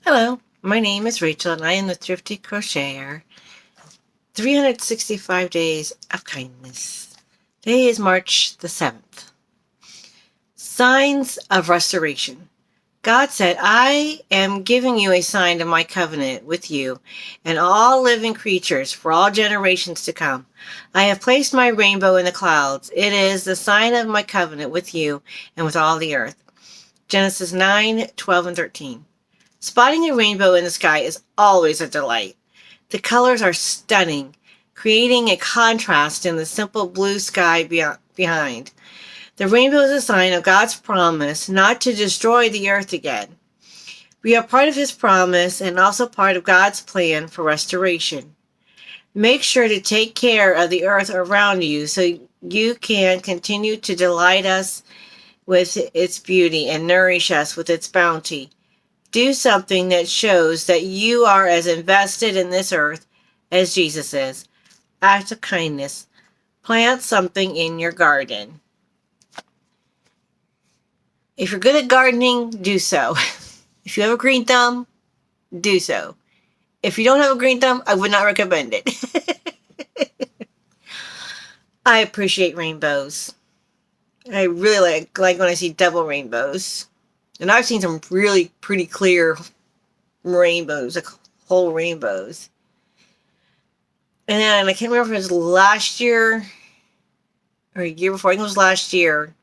Hello, my name is Rachel and I am the Thrifty Crocheter. 365 Days of Kindness. Today is March the 7th. Signs of Restoration. God said, I am giving you a sign of my covenant with you and all living creatures for all generations to come. I have placed my rainbow in the clouds. It is the sign of my covenant with you and with all the earth. Genesis 9:12 and 13. Spotting a rainbow in the sky is always a delight. The colors are stunning, creating a contrast in the simple blue sky behind. The rainbow is a sign of God's promise not to destroy the earth again. We are part of His promise and also part of God's plan for restoration. Make sure to take care of the earth around you so you can continue to delight us with its beauty and nourish us with its bounty. Do something that shows that you are as invested in this earth as Jesus is. Act of kindness. Plant something in your garden. If you're good at gardening, do so. If you have a green thumb, do so. If you don't have a green thumb, I would not recommend it. I appreciate rainbows. I really like when I see double rainbows. And I've seen some really pretty clear rainbows, like whole rainbows. And then I can't remember if it was last year or a year before. I think it was last year.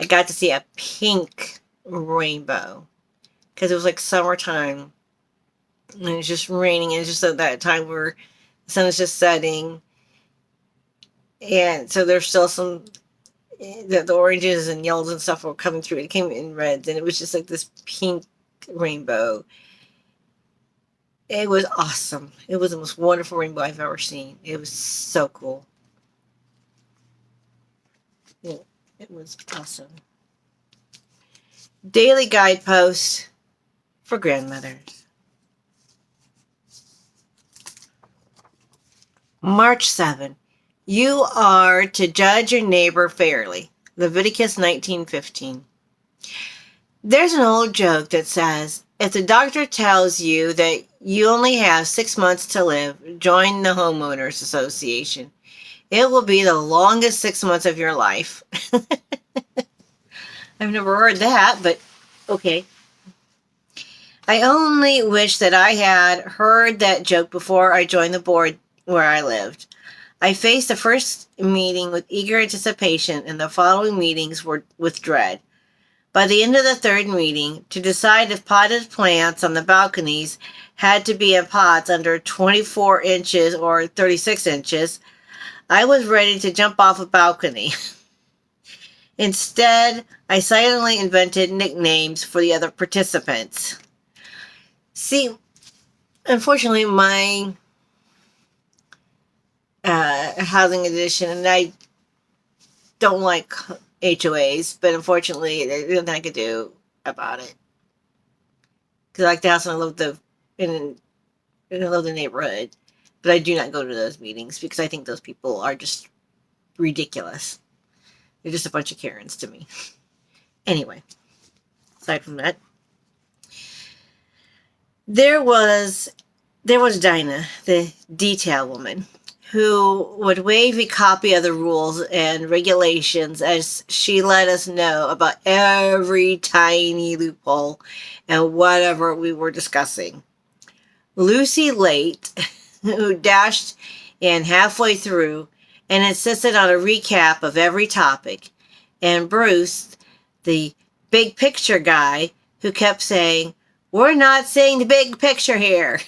I got to see a pink rainbow because it was like summertime. And it's just raining. And it's just at that time where the sun is just setting. And so there's still some, the oranges and yellows and stuff were coming through. It came in reds. And it was just like this pink rainbow. It was awesome. It was the most wonderful rainbow I've ever seen. It was so cool. It was awesome. Daily guideposts for grandmothers. March 7. You are to judge your neighbor fairly. Leviticus 19:15. There's an old joke that says, if the doctor tells you that you only have 6 months to live, join the homeowners association. It will be the longest 6 months of your life. I've never heard that, but okay. I only wish that I had heard that joke before I joined the board where I lived. I faced the first meeting with eager anticipation and the following meetings were with dread. By the end of the third meeting, to decide if potted plants on the balconies had to be in pots under 24 inches or 36 inches, I was ready to jump off a balcony. Instead, I silently invented nicknames for the other participants. See, unfortunately, my housing addition, and I don't like HOAs, but unfortunately, there's nothing I could do about it. Because I like the house and I love the neighborhood, but I do not go to those meetings because I think those people are just ridiculous. They're just a bunch of Karens to me. Anyway, aside from that, there was Dinah, the detail woman, who would wave a copy of the rules and regulations as she let us know about every tiny loophole and whatever we were discussing. Lucy Late, who dashed in halfway through and insisted on a recap of every topic, and Bruce, the big picture guy, who kept saying, "We're not seeing the big picture here."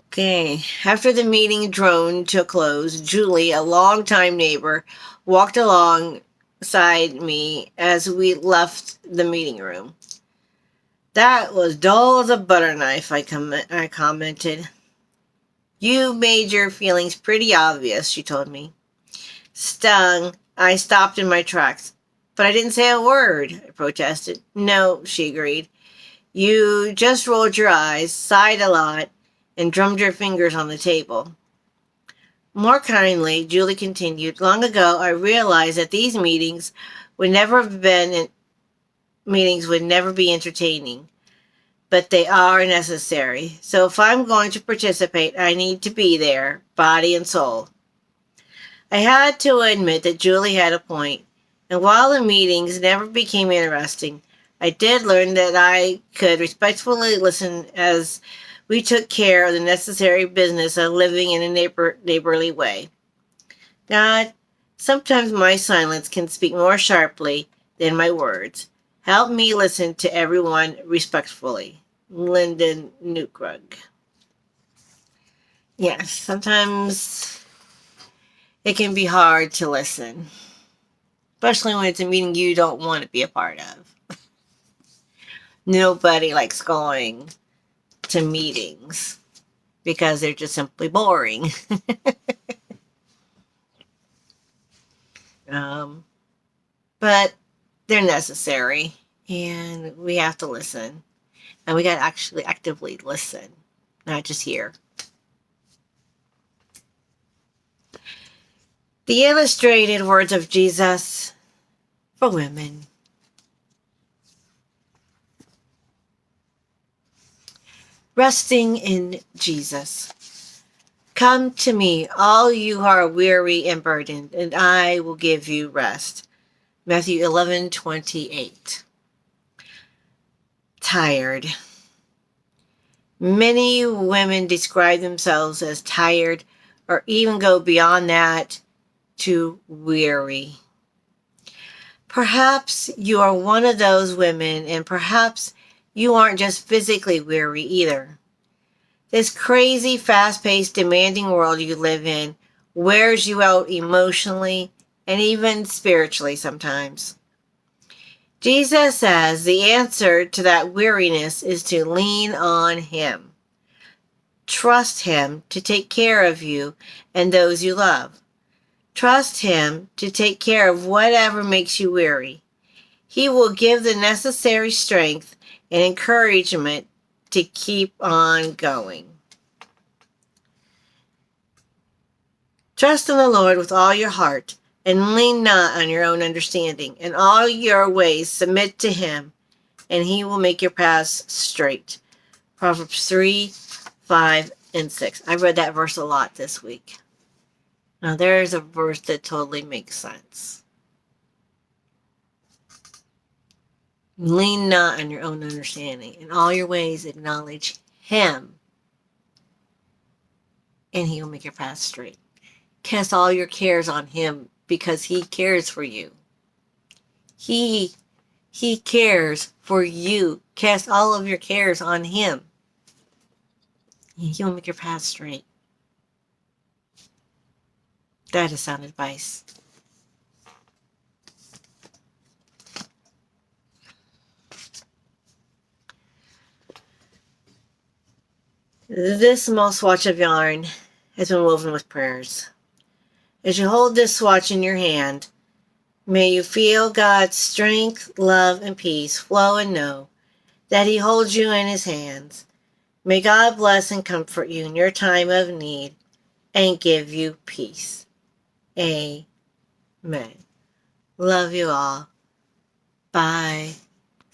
Okay, after the meeting droned to a close, Julie, a longtime neighbor, walked alongside me as we left the meeting room. That was dull as a butter knife, I commented. You made your feelings pretty obvious, she told me. Stung, I stopped in my tracks. But I didn't say a word, I protested. No, she agreed. You just rolled your eyes, sighed a lot, and drummed your fingers on the table. More kindly, Julie continued, long ago I realized that these meetings would never be entertaining, but they are necessary. So if I'm going to participate, I need to be there, body and soul. I had to admit that Julie had a point, and while the meetings never became interesting, I did learn that I could respectfully listen as we took care of the necessary business of living in a neighborly way. God, sometimes my silence can speak more sharply than my words. Help me listen to everyone respectfully. Lyndon Newkrug. Yes, sometimes it can be hard to listen, especially when it's a meeting you don't want to be a part of. Nobody likes going to meetings because they're just simply boring. um, but they're necessary, and we have to listen. And we got to actually actively listen, not just hear. The illustrated words of Jesus for women. Resting in Jesus. Come to me, all you who are weary and burdened, and I will give you rest. Matthew 11:28. Tired. Many women describe themselves as tired or even go beyond that to weary. Perhaps you are one of those women, and perhaps you aren't just physically weary either. This crazy, fast-paced, demanding world you live in wears you out emotionally and even spiritually sometimes. Jesus says the answer to that weariness is to lean on Him. Trust Him to take care of you and those you love. Trust Him to take care of whatever makes you weary. He will give the necessary strength and encouragement to keep on going. Trust in the Lord with all your heart, and lean not on your own understanding. In all your ways submit to Him, and He will make your paths straight. Proverbs 3, 5, and 6. I read that verse a lot this week. Now there's a verse that totally makes sense. Lean not on your own understanding. In all your ways acknowledge Him, and He will make your path straight. Cast all your cares on Him because He cares for you. He cares for you. Cast all of your cares on Him, and He will make your path straight. That is sound advice. This small swatch of yarn has been woven with prayers. As you hold this swatch in your hand, may you feel God's strength, love, and peace flow, and know that He holds you in His hands. May God bless and comfort you in your time of need and give you peace. Amen. Love you all. Bye.